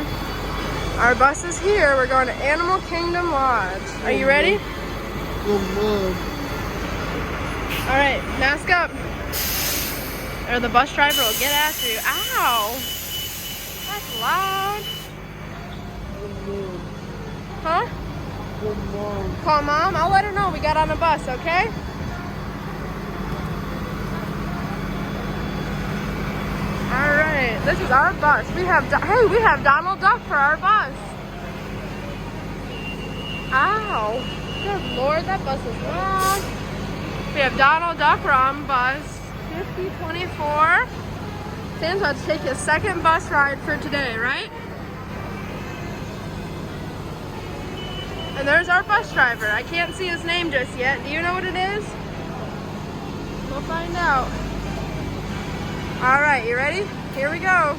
Sam. Our bus is here. We're going to Animal Kingdom Lodge. Are you ready? All right, mask up. Or the bus driver will get after you. Ow! That's loud. Huh? Call Mom? I'll let her know we got on a bus, okay? Alright, this is our bus. We have Donald Duck for our bus. Ow. Good Lord, that bus is long. We have Donald Duck, we're on bus 5024. Sam's about to take his second bus ride for today, right? And there's our bus driver. I can't see his name just yet. Do you know what it is? We'll find out. All right, you ready? Here we go.